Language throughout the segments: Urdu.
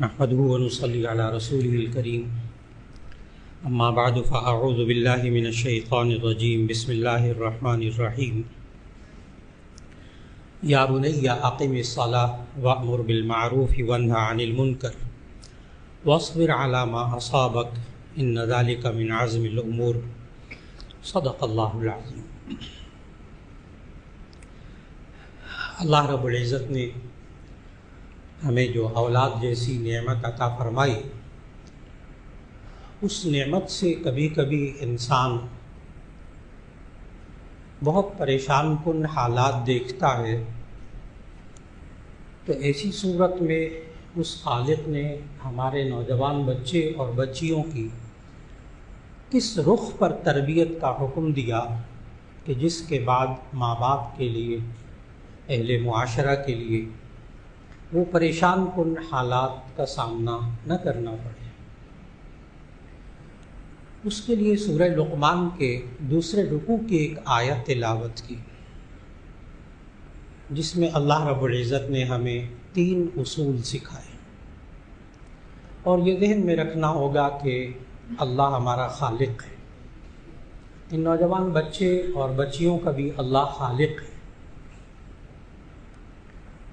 نحمده ونصلي على رسوله الكريم اما بعد فاعوذ بالله من الشيطان الرجيم بسم الله الرحمن الرحيم يا بني اقم الصلاة وأمر بالمعروف وانهى عن المنكر واصبر على ما أصابك إن ذلك من عزم الأمور صدق الله العظيم۔ اللہ رب العزت نے ہمیں جو اولاد جیسی نعمت عطا فرمائی، اس نعمت سے کبھی کبھی انسان بہت پریشان کن حالات دیکھتا ہے، تو ایسی صورت میں اس خالق نے ہمارے نوجوان بچے اور بچیوں کی کس رخ پر تربیت کا حکم دیا کہ جس کے بعد ماں باپ کے لیے، اہل معاشرہ کے لیے وہ پریشان کن حالات کا سامنا نہ کرنا پڑے۔ اس کے لیے سورہ لقمان کے دوسرے رکوع کی ایک آیت تلاوت کی، جس میں اللہ رب العزت نے ہمیں 3 اصول سکھائے، اور یہ ذہن میں رکھنا ہوگا کہ اللہ ہمارا خالق ہے، ان نوجوان بچے اور بچیوں کا بھی اللہ خالق ہے۔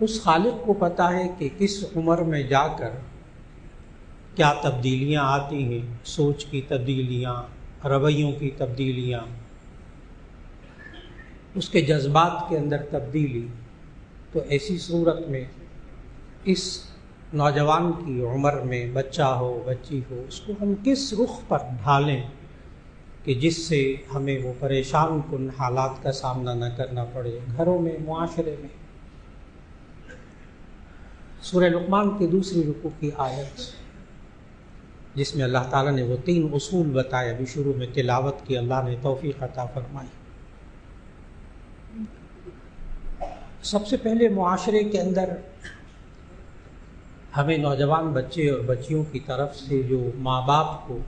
اس خالق کو پتہ ہے کہ کس عمر میں جا کر کیا تبدیلیاں آتی ہیں، سوچ کی تبدیلیاں، رویوں کی تبدیلیاں، اس کے جذبات کے اندر تبدیلی۔ تو ایسی صورت میں اس نوجوان کی عمر میں بچہ ہو بچی ہو، اس کو ہم کس رخ پر ڈھالیں کہ جس سے ہمیں وہ پریشان کن حالات کا سامنا نہ کرنا پڑے، گھروں میں، معاشرے میں۔ سورہ لقمان کی دوسری رکوع کی آیت، جس میں اللہ تعالیٰ نے وہ 3 اصول بتائے، ابھی شروع میں تلاوت کی، اللہ نے توفیق عطا فرمائی۔ سب سے پہلے معاشرے کے اندر ہمیں نوجوان بچے اور بچیوں کی طرف سے جو ماں باپ کو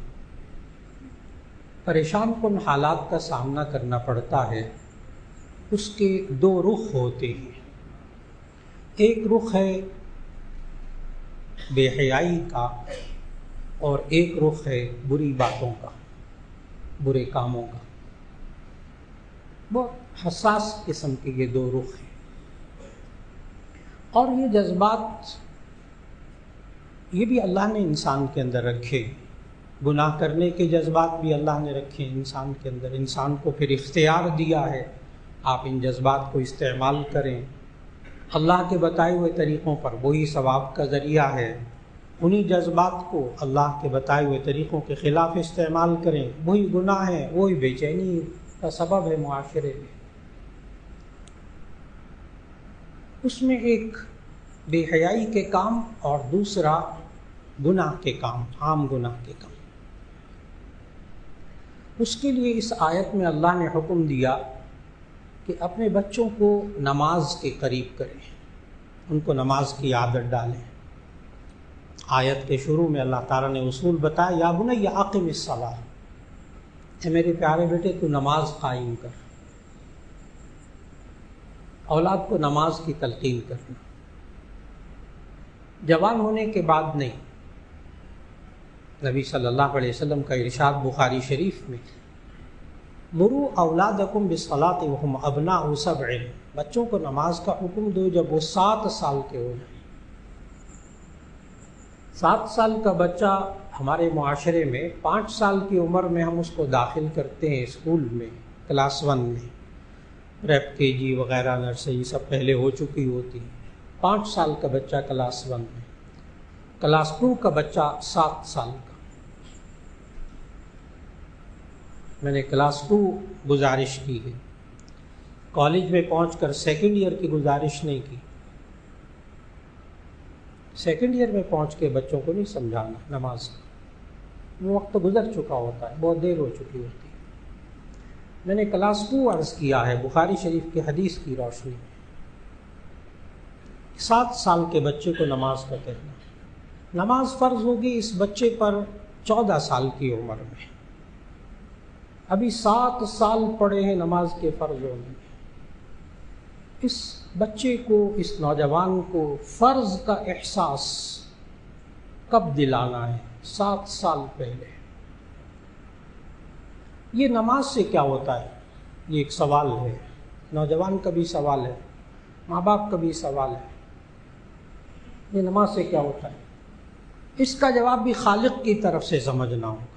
پریشان کن حالات کا سامنا کرنا پڑتا ہے، اس کے 2 رخ ہوتے ہیں۔ ایک رخ ہے بے حیائی کا، اور ایک رخ ہے بری باتوں کا، برے کاموں کا۔ بہت حساس قسم کے یہ 2 رخ ہیں، اور یہ جذبات یہ بھی اللہ نے انسان کے اندر رکھے، گناہ کرنے کے جذبات بھی اللہ نے رکھے انسان کے اندر۔ انسان کو پھر اختیار دیا ہے، آپ ان جذبات کو استعمال کریں، اللہ کے بتائے ہوئے طریقوں پر، وہی ثواب کا ذریعہ ہے۔ انہی جذبات کو اللہ کے بتائے ہوئے طریقوں کے خلاف استعمال کریں، وہی گناہ ہے، وہی بے چینی کا سبب ہے معاشرے میں۔ اس میں ایک بے حیائی کے کام اور دوسرا گناہ کے کام، عام گناہ کے کام۔ اس کے لیے اس آیت میں اللہ نے حکم دیا کہ اپنے بچوں کو نماز کے قریب کریں، ان کو نماز کی عادت ڈالیں۔ آیت کے شروع میں اللہ تعالیٰ نے اصول بتایا، یا بنی اقم الصلاۃ، اے میرے پیارے بیٹے تو نماز قائم کر۔ اولاد کو نماز کی تلقین کرنا، جوان ہونے کے بعد نہیں۔ نبی صلی اللہ علیہ وسلم کا ارشاد بخاری شریف میں، مروا اولادکم بالصلاۃ وہم ابناء 7، بچوں کو نماز کا حکم دو جب وہ 7 سال کے ہو جائیں۔ 7 سال کا بچہ ہمارے معاشرے میں 5 سال کی عمر میں ہم اس کو داخل کرتے ہیں اسکول میں، کلاس 1 میں، ریپ KG وغیرہ نرسری سب پہلے ہو چکی ہوتی ہے۔ 5 سال کا بچہ کلاس 1 میں، کلاس 2 کا بچہ 7 سال کا۔ میں نے کلاس 2 گزارش کی ہے، کالج میں پہنچ کر سیکنڈ ایئر کی گزارش نہیں کی۔ سیکنڈ ایئر میں پہنچ کے بچوں کو نہیں سمجھانا نماز کا، وہ وقت گزر چکا ہوتا ہے، بہت دیر ہو چکی ہوتی ہے۔ میں نے کلاس 2 عرض کیا ہے بخاری شریف کی حدیث کی روشنی میں، 7 سال کے بچے کو نماز کا کہنا، نماز فرض ہوگی اس بچے پر 14 سال کی عمر میں، ابھی 7 سال پڑے ہیں نماز کے فرض ہونے میں۔ اس بچے کو، اس نوجوان کو فرض کا احساس کب دلانا ہے؟ 7 سال پہلے۔ یہ نماز سے کیا ہوتا ہے؟ یہ ایک سوال ہے، نوجوان کا بھی سوال ہے، ماں باپ کا بھی سوال ہے۔ یہ نماز سے کیا ہوتا ہے؟ اس کا جواب بھی خالق کی طرف سے سمجھنا ہوگا۔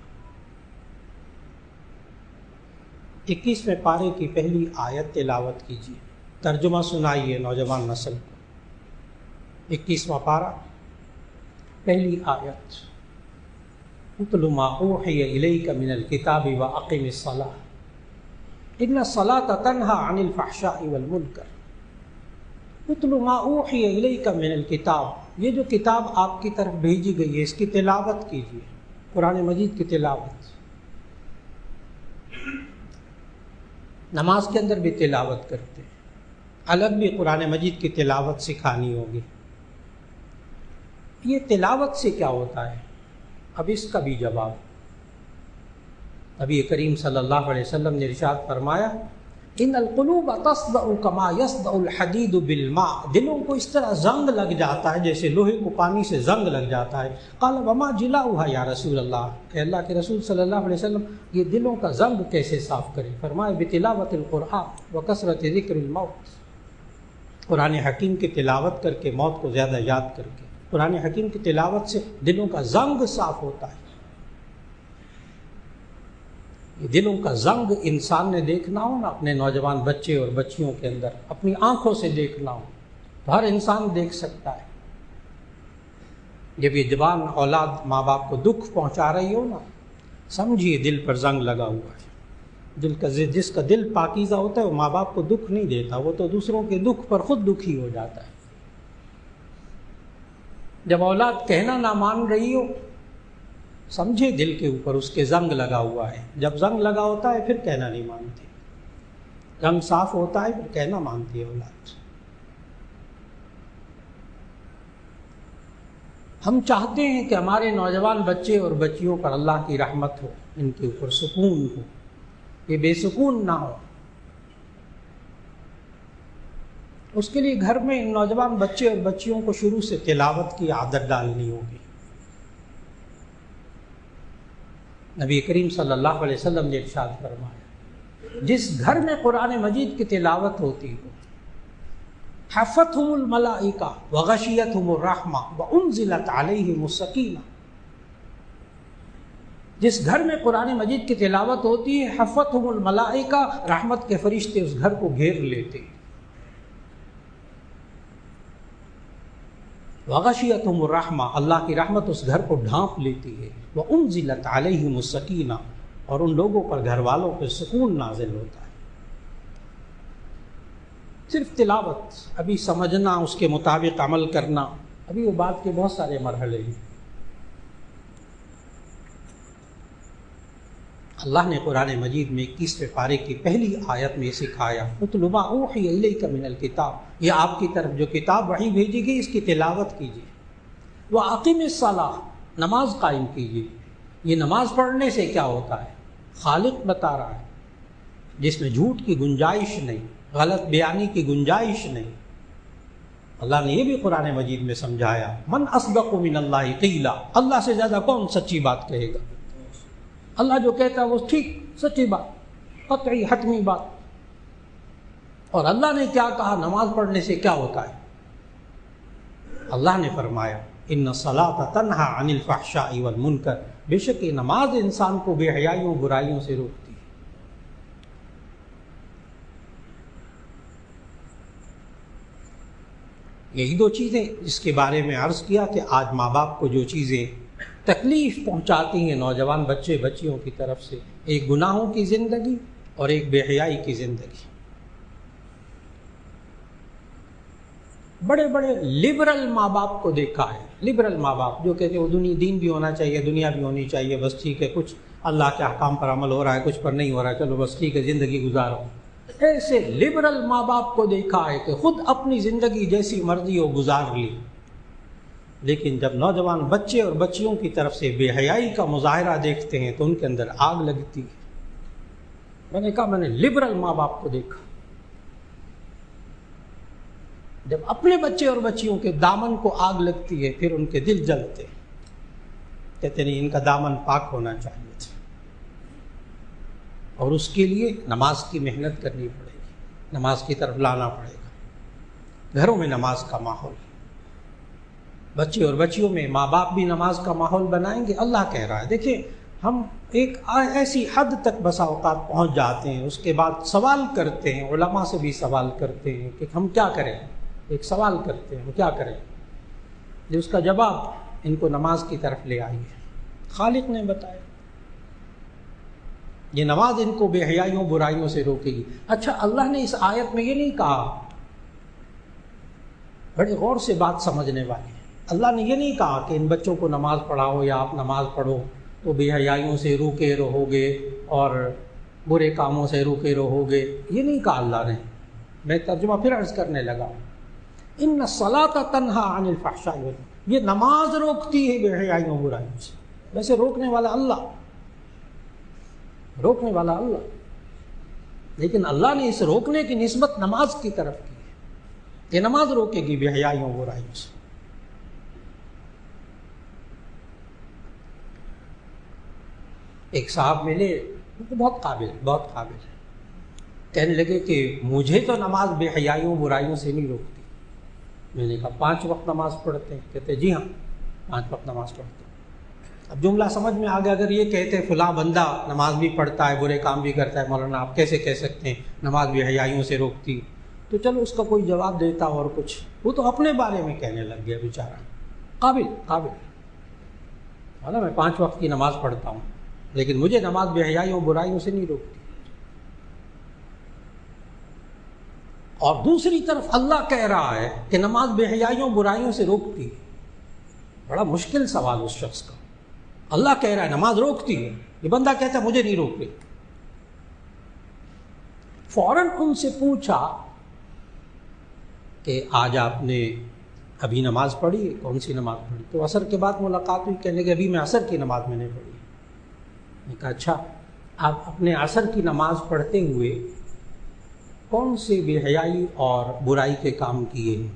21ویں پارے کی پہلی آیت تلاوت کیجیے، ترجمہ سنائیے نوجوان نسل کو۔ 21واں پارہ، پہلی آیت، اتل ما اوحی الیک من الکتاب واقم الصلاۃ ان الصلاۃ تنہی عن الفحشاء والمنکر۔ اتل ما اوحی الیک من الکتاب، یہ جو کتاب آپ کی طرف بھیجی گئی ہے اس کی تلاوت کیجیے، قرآن مجید کی تلاوت۔ نماز کے اندر بھی تلاوت کرتے ہیں، الگ بھی قرآن مجید کی تلاوت سکھانی ہوگی۔ یہ تلاوت سے کیا ہوتا ہے؟ اب اس کا بھی جواب نبی کریم صلی اللہ علیہ وسلم نے ارشاد فرمایا، ان القلوب تصدع کما یصدع الحدید بالماء، دلوں کو اس طرح زنگ لگ جاتا ہے جیسے لوہے کو پانی سے زنگ لگ جاتا ہے۔ قال وما جلاؤھا یا رسول اللہ، کہ اللہ کے رسول صلی اللہ علیہ وسلم یہ دلوں کا زنگ کیسے صاف کرے؟ فرمایا بتلاوت القرآن وکثرت ذکر الموت، قرآن حکیم کی تلاوت کر کے، موت کو زیادہ یاد کر کے۔ قرآن حکیم کی تلاوت سے دلوں کا زنگ صاف ہوتا ہے۔ یہ دلوں کا زنگ انسان نے دیکھنا ہو نا، اپنے نوجوان بچے اور بچیوں کے اندر اپنی آنکھوں سے دیکھنا ہو تو ہر انسان دیکھ سکتا ہے۔ جب یہ جوان اولاد ماں باپ کو دکھ پہنچا رہی ہو نا، سمجھیے دل پر زنگ لگا ہوا ہے۔ جس کا دل پاکیزہ ہوتا ہے وہ ماں باپ کو دکھ نہیں دیتا، وہ تو دوسروں کے دکھ پر خود دکھی ہو جاتا ہے۔ جب اولاد کہنا نہ مان رہی ہو، سمجھے دل کے اوپر اس کے زنگ لگا ہوا ہے۔ جب زنگ لگا ہوتا ہے پھر کہنا نہیں مانتی، زنگ صاف ہوتا ہے پھر کہنا مانتی ہے اولاد۔ ہم چاہتے ہیں کہ ہمارے نوجوان بچے اور بچیوں پر اللہ کی رحمت ہو، ان کے اوپر سکون ہو، یہ بے سکون نہ ہو۔ اس کے لیے گھر میں نوجوان بچے اور بچیوں کو شروع سے تلاوت کی عادت ڈالنی ہوگی۔ نبی کریم صلی اللہ علیہ وسلم نے ارشاد فرمایا، جس گھر میں قرآن مجید کی تلاوت ہوتی ہو، حفتہم الملائکہ وغشیتہم الرحمہ وانزلت علیہم السکینہ، جس گھر میں قرآن مجید کی تلاوت ہوتی ہے، حفتہم الملائکہ، رحمت کے فرشتے اس گھر کو گھیر لیتے ہیں، وغشیتہم الرحمہ، اللہ کی رحمت اس گھر کو ڈھانپ لیتی ہے، وانزلت علیہم السکینہ، اور ان لوگوں پر، گھر والوں پہ سکون نازل ہوتا ہے۔ صرف تلاوت، ابھی سمجھنا، اس کے مطابق عمل کرنا، ابھی وہ بات کے بہت سارے مرحلے ہیں۔ اللہ نے قرآن مجید میں 21ویں پارے کی پہلی آیت میں سکھایا، اتل ما اوحی الیک من الکتاب، یہ آپ کی طرف جو کتاب وحی بھیجی گئی اس کی تلاوت کیجیے، واقم الصلاۃ، نماز قائم کیجیے۔ یہ نماز پڑھنے سے کیا ہوتا ہے؟ خالق بتا رہا ہے، جس میں جھوٹ کی گنجائش نہیں، غلط بیانی کی گنجائش نہیں۔ اللہ نے یہ بھی قرآن مجید میں سمجھایا، من اصدق من اللہ قیلا، اللہ سے زیادہ کون سچی بات کہے گا؟ اللہ جو کہتا ہے وہ ٹھیک، سچی بات، قطعی حتمی بات۔ اور اللہ نے کیا کہا نماز پڑھنے سے کیا ہوتا ہے؟ اللہ نے فرمایا، ان الصلاۃ تنہی عن الفحشاء والمنکر، بے شک یہ نماز انسان کو بے حیائیوں برائیوں سے روکتی ہے۔ یہی دو چیزیں جس کے بارے میں عرض کیا کہ آج ماں باپ کو جو چیزیں تکلیف پہنچاتی ہیں نوجوان بچے بچیوں کی طرف سے، ایک گناہوں کی زندگی اور ایک بے حیائی کی زندگی۔ بڑے بڑے لبرل ماں باپ کو دیکھا ہے، لبرل ماں باپ جو کہتے ہیں وہ دین بھی ہونا چاہیے، دنیا بھی ہونی چاہیے، بس ٹھیک ہے، کچھ اللہ کے احکام پر عمل ہو رہا ہے، کچھ پر نہیں ہو رہا ہے، چلو بس ٹھیک ہے، زندگی گزارو۔ ایسے لبرل ماں باپ کو دیکھا ہے کہ خود اپنی زندگی جیسی مرضی ہو گزار لی، لیکن جب نوجوان بچے اور بچیوں کی طرف سے بے حیائی کا مظاہرہ دیکھتے ہیں تو ان کے اندر آگ لگتی ہے۔ میں نے کہا میں نے لبرل ماں باپ کو دیکھا، جب اپنے بچے اور بچیوں کے دامن کو آگ لگتی ہے پھر ان کے دل جلتے ہیں۔ کہتے نہیں، ان کا دامن پاک ہونا چاہیے تھا، اور اس کے لیے نماز کی محنت کرنی پڑے گی، نماز کی طرف لانا پڑے گا، گھروں میں نماز کا ماحول، بچے اور بچیوں میں ماں باپ بھی نماز کا ماحول بنائیں گے۔ اللہ کہہ رہا ہے، دیکھیں ہم ایک ایسی حد تک بسا اوقات پہنچ جاتے ہیں، اس کے بعد سوال کرتے ہیں، علماء سے بھی سوال کرتے ہیں کہ ہم کیا کریں، ایک سوال کرتے ہیں ہم کیا کریں، جو اس کا جواب ان کو نماز کی طرف لے آئی ہے۔ خالق نے بتایا یہ نماز ان کو بے حیائیوں برائیوں سے روکے گی۔ اچھا، اللہ نے اس آیت میں یہ نہیں کہا، بڑے غور سے بات سمجھنے والے، اللہ نے یہ نہیں کہا کہ ان بچوں کو نماز پڑھاؤ یا آپ نماز پڑھو تو بے حیائیوں سے روکے رہو گے اور برے کاموں سے روکے رہو گے، یہ نہیں کہا اللہ نے۔ میں ترجمہ پھر عرض کرنے لگا، ان الصلاۃ تنہی عن الفحشاء والمنکر، یہ نماز روکتی ہے بے حیائیوں برائیوں سے۔ ویسے روکنے والا اللہ، روکنے والا اللہ، لیکن اللہ نے اس روکنے کی نسبت نماز کی طرف کی ہے، یہ نماز روکے گی بے حیائیوں برائیوں سے۔ ایک صاحب ملے، بہت قابل ہے، کہنے لگے کہ مجھے تو نماز بے حیائیوں برائیوں سے نہیں روکتی۔ میں نے کہا 5 وقت نماز پڑھتے ہیں؟ کہتے جی ہاں 5 وقت نماز پڑھتے ہیں۔ اب جملہ سمجھ میں آ گیا، اگر یہ کہتے فلاں بندہ نماز بھی پڑھتا ہے برے کام بھی کرتا ہے، مولانا آپ کیسے کہہ سکتے ہیں نماز بے حیائیوں سے روکتی؟ تو چلو اس کا کوئی جواب دیتا اور کچھ، وہ تو اپنے بارے میں کہنے لگ گیا بیچارہ۔ قابل مولانا میں 5 وقت کی نماز پڑھتا ہوں، لیکن مجھے نماز بے حیائیوں برائیوں سے نہیں روکتی۔ اور دوسری طرف اللہ کہہ رہا ہے کہ نماز بے حیائیوں برائیوں سے روکتی ہے۔ بڑا مشکل سوال اس شخص کا، اللہ کہہ رہا ہے نماز روکتی ہے، یہ بندہ کہتا ہے مجھے نہیں روک رہی۔ فوراً ان سے پوچھا کہ آج آپ نے ابھی نماز پڑھی؟ کون سی نماز پڑھی؟ تو عصر کے بعد ملاقات ہوئی، کہنے لگے ابھی میں عصر کی نماز میں نے پڑھی۔ میں کہا اچھا، آپ اپنے عصر کی نماز پڑھتے ہوئے کون سے بے حیائی اور برائی کے کام کیے ہیں؟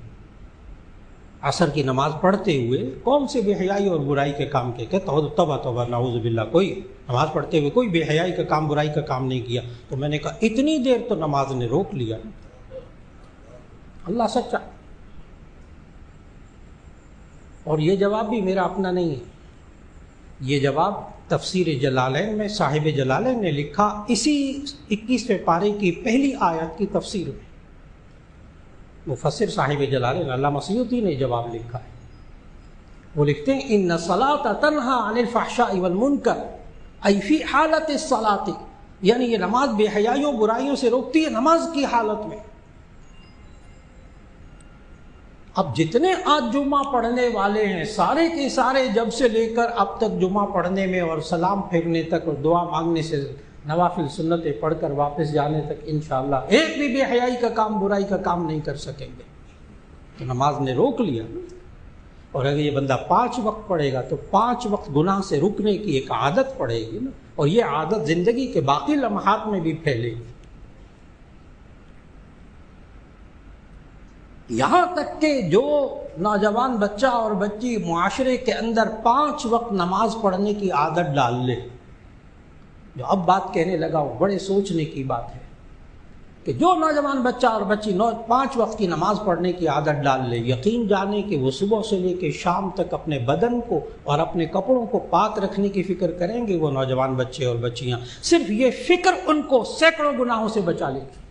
عصر کی نماز پڑھتے ہوئے کون سے بے حیائی اور برائی کے کام کیے؟ کہ توبہ نعوذ باللہ، کوئی نماز پڑھتے ہوئے کوئی بے حیائی کا کام برائی کا کام نہیں کیا۔ تو میں نے کہا اتنی دیر تو نماز نے روک لیا۔ اللہ سچا، اور یہ جواب بھی میرا اپنا نہیں ہے، یہ جواب تفسیر جلالین میں صاحب جلالین نے لکھا، اسی 21ویں پارے کی پہلی آیت کی تفسیر میں مفسر صاحب جلالین علامہ سیوطی نے جواب لکھا ہے۔ وہ لکھتے ہیں ان الصلاۃ تنہی عن الفحشاء والمنکر، ای فی حالت الصلاۃ، یعنی یہ نماز بے حیائیوں برائیوں سے روکتی ہے نماز کی حالت میں۔ اب جتنے آج جمعہ پڑھنے والے ہیں سارے کے سارے جب سے لے کر اب تک جمعہ پڑھنے میں اور سلام پھیرنے تک اور دعا مانگنے سے نوافل سنتیں پڑھ کر واپس جانے تک انشاءاللہ ایک بھی بے حیائی کا کام برائی کا کام نہیں کر سکیں گے، تو نماز نے روک لیا۔ اور اگر یہ بندہ 5 وقت پڑھے گا تو 5 وقت گناہ سے رکنے کی ایک عادت پڑے گی نا، اور یہ عادت زندگی کے باقی لمحات میں بھی پھیلے گی، یہاں تک کہ جو نوجوان بچہ اور بچی معاشرے کے اندر 5 وقت نماز پڑھنے کی عادت ڈال لے، جو اب بات کہنے لگا وہ بڑے سوچنے کی بات ہے کہ جو نوجوان بچہ اور بچی 5 وقت کی نماز پڑھنے کی عادت ڈال لے، یقین جانے کہ وہ صبح سے لے کے شام تک اپنے بدن کو اور اپنے کپڑوں کو پاک رکھنے کی فکر کریں گے۔ وہ نوجوان بچے اور بچیاں، صرف یہ فکر ان کو سینکڑوں گناہوں سے بچا لے گی۔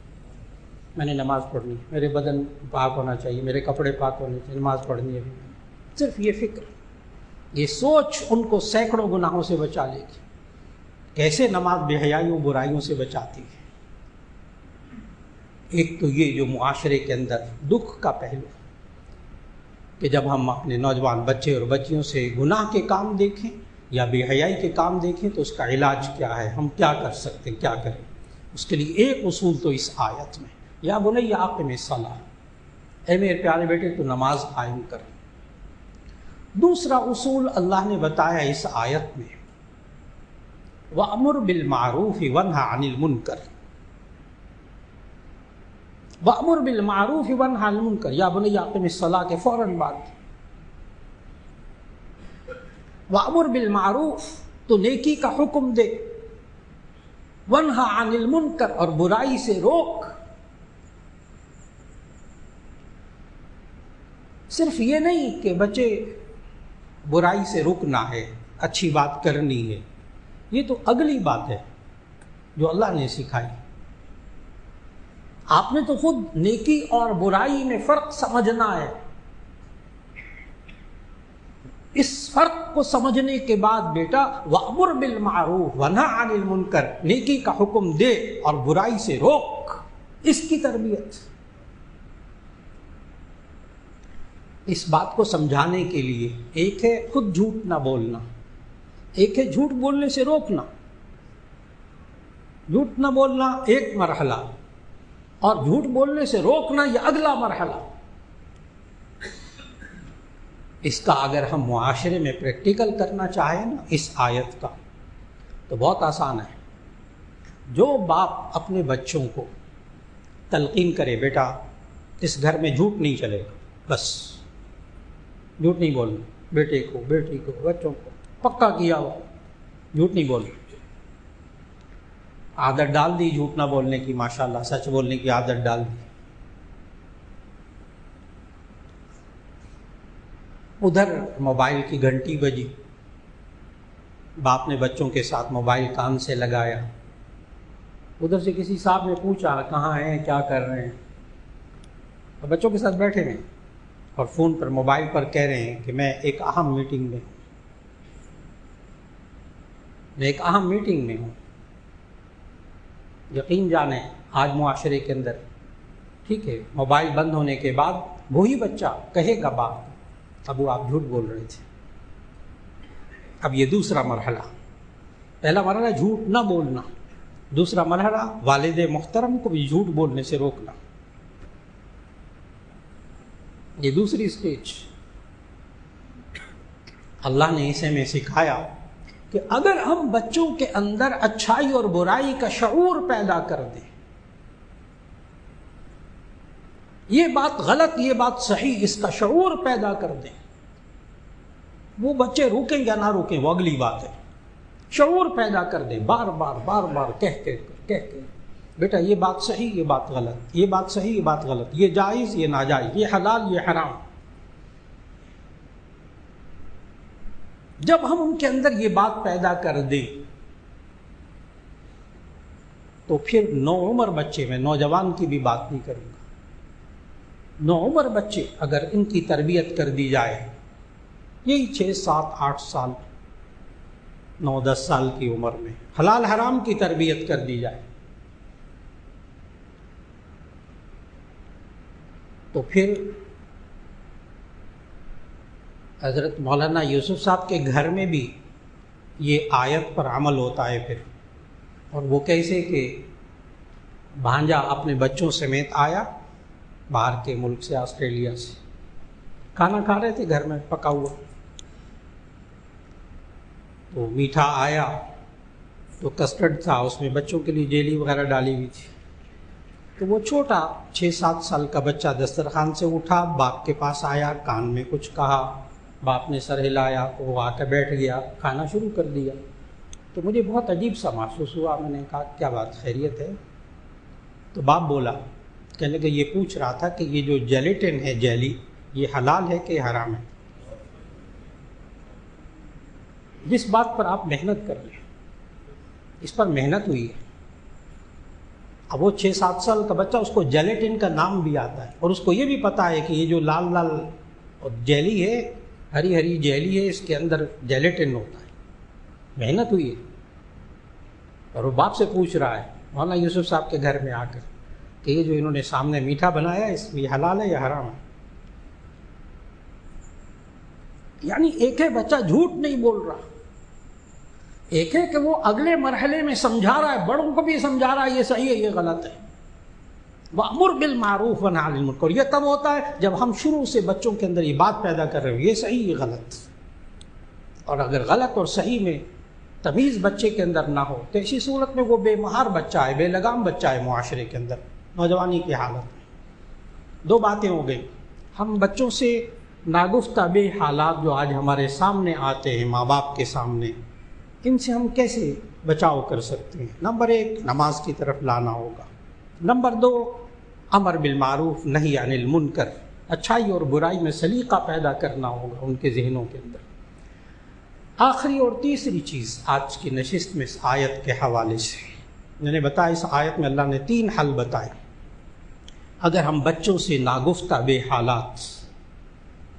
میں نے نماز پڑھنی، میرے بدن پاک ہونا چاہیے، میرے کپڑے پاک ہونے چاہیے، نماز پڑھنی ہے، صرف یہ فکر، یہ سوچ ان کو سینکڑوں گناہوں سے بچا لے گی۔ کیسے نماز بے حیائیوں برائیوں سے بچاتی ہے؟ ایک تو یہ جو معاشرے کے اندر دکھ کا پہلو کہ جب ہم اپنے نوجوان بچے اور بچیوں سے گناہ کے کام دیکھیں یا بے حیائی کے کام دیکھیں تو اس کا علاج کیا ہے، ہم کیا کر سکتے ہیں، کیا کریں؟ اس کے لیے ایک اصول تو اس آیت میں، یا بنی اقم الصلاۃ، اے میرے پیارے بیٹے تو نماز قائم کر۔ دوسرا اصول اللہ نے بتایا اس آیت میں، وَأْمُرْ بِالْمَعْرُوفِ وَانْهَ عَنِ الْمُنْكَرِ، وَأْمُرْ بِالْمَعْرُوفِ وَانْهَ عَنِ الْمُنْكَرِ، یا بنی اقم الصلاۃ کے فوراً بعد وَأْمُرْ بِالْمَعْرُوفِ تو نیکی کا حکم دے، وَانْهَ عَنِ الْمُنْکَرِ اور برائی سے روک۔ صرف یہ نہیں کہ بچے برائی سے رکنا ہے، اچھی بات کرنی ہے، یہ تو اگلی بات ہے جو اللہ نے سکھائی۔ آپ نے تو خود نیکی اور برائی میں فرق سمجھنا ہے۔ اس فرق کو سمجھنے کے بعد بیٹا وَأْمُرْ بِالْمَعْرُوفِ وَانْهَ عَنِ الْمُنْکَرِ نیکی کا حکم دے اور برائی سے روک، اس کی تربیت۔ اس بات کو سمجھانے کے لیے ایک ہے خود جھوٹ نہ بولنا، ایک ہے جھوٹ بولنے سے روکنا۔ جھوٹ نہ بولنا ایک مرحلہ، اور جھوٹ بولنے سے روکنا یہ اگلا مرحلہ۔ اس کا اگر ہم معاشرے میں پریکٹیکل کرنا چاہیں نا اس آیت کا، تو بہت آسان ہے۔ جو باپ اپنے بچوں کو تلقین کرے بیٹا اس گھر میں جھوٹ نہیں چلے گا، بس جھوٹ نہیں بولنا، بیٹے کو بیٹی کو بچوں کو پکا کیا ہو جھوٹ نہیں بولنا۔ عادت ڈال دی جھوٹ نہ بولنے کی، ماشاءاللہ سچ بولنے کی عادت ڈال دی۔ ادھر موبائل کی گھنٹی بجی، باپ نے بچوں کے ساتھ موبائل کان سے لگایا، ادھر سے کسی صاحب نے پوچھا کہاں ہیں کیا کر رہے ہیں، اور بچوں کے ساتھ بیٹھے ہیں اور فون پر موبائل پر کہہ رہے ہیں کہ میں ایک اہم میٹنگ میں ہوں، میں ایک اہم میٹنگ میں ہوں۔ یقین جانیں آج معاشرے کے اندر ٹھیک ہے موبائل بند ہونے کے بعد وہی بچہ کہے گا باپ ابو آپ جھوٹ بول رہے تھے۔ اب یہ دوسرا مرحلہ، پہلا مرحلہ جھوٹ نہ بولنا، دوسرا مرحلہ والد محترم کو بھی جھوٹ بولنے سے روکنا، یہ دوسری سٹیج۔ اللہ نے اسے میں سکھایا کہ اگر ہم بچوں کے اندر اچھائی اور برائی کا شعور پیدا کر دیں، یہ بات غلط یہ بات صحیح، اس کا شعور پیدا کر دیں، وہ بچے روکیں یا نہ روکیں وہ اگلی بات ہے، شعور پیدا کر دیں، بار بار کہہ کے بیٹا یہ بات صحیح یہ بات غلط، یہ بات صحیح یہ بات غلط، یہ جائز یہ ناجائز، یہ حلال یہ حرام۔ جب ہم ان کے اندر یہ بات پیدا کر دیں تو پھر نوعمر بچے، میں نوجوان کی بھی بات نہیں کروں گا، نوعمر بچے اگر ان کی تربیت کر دی جائے، یہی 6 7 8 سال 9 10 سال کی عمر میں حلال حرام کی تربیت کر دی جائے، تو پھر حضرت مولانا یوسف صاحب کے گھر میں بھی یہ آیت پر عمل ہوتا ہے پھر۔ اور وہ کیسے کہ بھانجا اپنے بچوں سمیت آیا باہر کے ملک سے، آسٹریلیا سے، کھانا کھا رہے تھے گھر میں پکا ہوا، تو میٹھا آیا تو کسٹرڈ تھا، اس میں بچوں کے لیے جیلی وغیرہ ڈالی ہوئی تھی، تو وہ چھوٹا 6 7 سال کا بچہ دسترخوان سے اٹھا، باپ کے پاس آیا، کان میں کچھ کہا، باپ نے سر ہلایا، وہ آ کے بیٹھ گیا، کھانا شروع کر دیا۔ تو مجھے بہت عجیب سا محسوس ہوا، میں نے کہا کیا بات خیریت ہے؟ تو باپ بولا، کہنے لگا یہ پوچھ رہا تھا کہ یہ جو جیلیٹن ہے جیلی یہ حلال ہے کہ حرام ہے؟ جس بات پر آپ محنت کر لیں، اس پر محنت ہوئی ہے۔ اب وہ 6 7 سال کا بچہ، اس کو جیلیٹن کا نام بھی آتا ہے، اور اس کو یہ بھی پتا ہے کہ یہ جو لال لال جیلی ہے، ہری ہری جیلی ہے، اس کے اندر جیلیٹن ہوتا ہے، محنت ہوئی ہے۔ اور وہ باپ سے پوچھ رہا ہے مولانا یوسف صاحب کے گھر میں آ کر کہ یہ جو انہوں نے سامنے میٹھا بنایا ہے، اس میں یہ حلال ہے یا حرام ہے؟ یعنی ایک ہے بچہ جھوٹ نہیں بول رہا، ایک ہے کہ وہ اگلے مرحلے میں سمجھا رہا ہے، بڑوں کو بھی سمجھا رہا ہے یہ صحیح ہے یہ غلط ہے۔ وَأْمُرْ بِالْمَعْرُوفِ وَانْهَ عَنِ الْمُنکَرِ، اور یہ تب ہوتا ہے جب ہم شروع سے بچوں کے اندر یہ بات پیدا کر رہے ہو یہ صحیح یہ غلط، اور اگر غلط اور صحیح میں تمیز بچے کے اندر نہ ہو تو ایسی صورت میں وہ بے مہار بچہ ہے، بے لگام بچہ ہے معاشرے کے اندر، نوجوانی کی حالت میں۔ 2 باتیں ہو گئی، ہم بچوں سے ناگفتہ بے حالات جو آج ہمارے سامنے آتے ہیں ماں باپ کے سامنے، ان سے ہم کیسے بچاؤ کر سکتے ہیں؟ نمبر 1 نماز کی طرف لانا ہوگا، نمبر 2 امر بالمعروف نہی عن المنکر، اچھائی اور برائی میں سلیقہ پیدا کرنا ہوگا ان کے ذہنوں کے اندر۔ آخری اور تیسری چیز آج کی نشست میں اس آیت کے حوالے سے میں نے بتایا، اس آیت میں اللہ نے 3 حل بتائے۔ اگر ہم بچوں سے ناگفتہ بے حالات،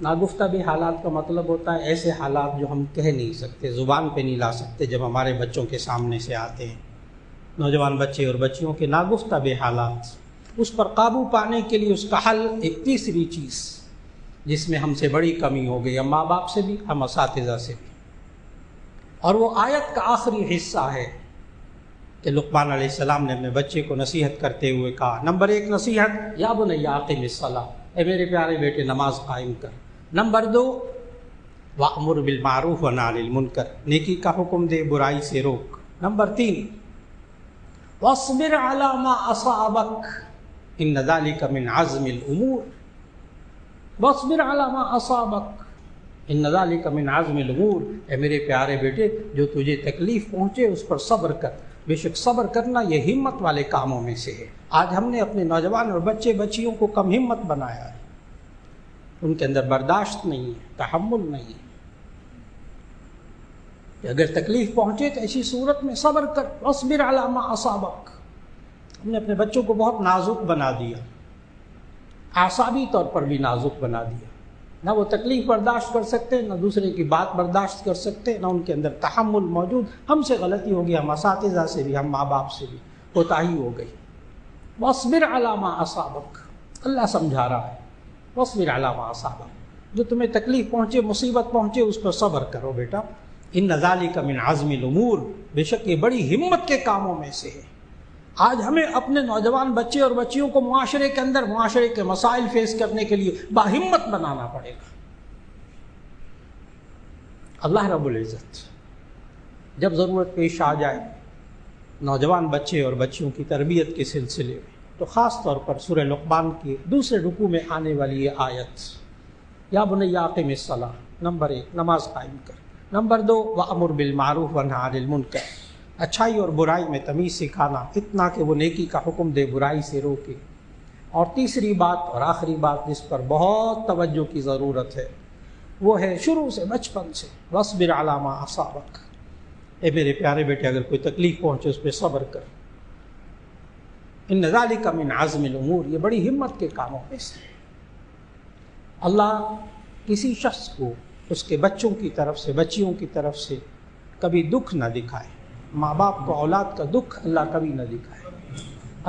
ناگفتہ بے حالات کا مطلب ہوتا ہے ایسے حالات جو ہم کہہ نہیں سکتے، زبان پہ نہیں لا سکتے، جب ہمارے بچوں کے سامنے سے آتے ہیں، نوجوان بچے اور بچیوں کے ناگفتہ بے حالات، اس پر قابو پانے کے لیے اس کا حل ایک تیسری چیز جس میں ہم سے بڑی کمی ہو گئی، ہم ماں باپ سے بھی، ہم اساتذہ سے بھی، اور وہ آیت کا آخری حصہ ہے کہ لقمان علیہ السلام نے اپنے بچے کو نصیحت کرتے ہوئے کہا، نمبر 1 نصیحت، یا بنی اقم الصلاۃ، اے میرے پیارے بیٹے نماز قائم کر۔ نمبر 2 وأمر بالمعروف ونہی عن المنکر، نیکی کا حکم دے، برائی سے روک۔ نمبر 3 واصبر علی ما اصابک ان ذلک من عزم الامور، واصبر علی ما اصابک ان ذلک من عزم الامور، اے میرے پیارے بیٹے جو تجھے تکلیف پہنچے اس پر صبر کر، بے شک صبر کرنا یہ ہمت والے کاموں میں سے ہے۔ آج ہم نے اپنے نوجوان اور بچے بچیوں کو کم ہمت بنایا ہے، ان کے اندر برداشت نہیں ہے، تحمل نہیں ہے کہ اگر تکلیف پہنچے تو ایسی صورت میں صبر کر، واصبر علی ما اصابک۔ ہم نے اپنے بچوں کو بہت نازک بنا دیا، اعصابی طور پر بھی نازک بنا دیا، نہ وہ تکلیف برداشت کر سکتے، نہ دوسرے کی بات برداشت کر سکتے، نہ ان کے اندر تحمل موجود۔ ہم سے غلطی ہو گئی، ہم اساتذہ سے بھی، ہم ماں باپ سے بھی کوتاہی ہو گئی۔ واصبر علی ما اصابک، اللہ سمجھا رہا ہے، واصبر علی ما اصابک، جو تمہیں تکلیف پہنچے، مصیبت پہنچے، اس پر صبر کرو بیٹا، ان ذالک من عزم الامور، بے شک یہ بڑی ہمت کے کاموں میں سے ہے۔ آج ہمیں اپنے نوجوان بچے اور بچیوں کو معاشرے کے اندر معاشرے کے مسائل فیس کرنے کے لیے باہمت بنانا پڑے گا۔ اللہ رب العزت جب ضرورت پیش آ جائے نوجوان بچے اور بچیوں کی تربیت کے سلسلے میں، تو خاص طور پر سورہ لقمان کے دوسرے رکوع میں آنے والی یہ آیت، یا بنی اقم الصلاۃ، نمبر 1 نماز قائم کر، نمبر 2 وأمر بالمعروف ونہی عن المنکر، اچھائی اور برائی میں تمیز سکھانا، اتنا کہ وہ نیکی کا حکم دے، برائی سے روکے، اور تیسری بات اور آخری بات جس پر بہت توجہ کی ضرورت ہے وہ ہے شروع سے، بچپن سے، واصبر علی ما اصابک، اے میرے پیارے بیٹے اگر کوئی تکلیف پہنچے اس پہ صبر کر، ان ذالک من عزم الامور، یہ بڑی ہمت کے کاموں میں سے۔ اللہ کسی شخص کو اس کے بچوں کی طرف سے، بچیوں کی طرف سے کبھی دکھ نہ دکھائے، ماں باپ کو اولاد کا دکھ اللہ کبھی نہ دکھائے،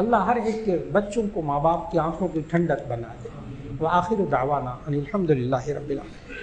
اللہ ہر ایک کے بچوں کو ماں باپ کی آنکھوں کی ٹھنڈک بنا دے۔ وآخر دعوانا ان الحمد للہ رب العالمین۔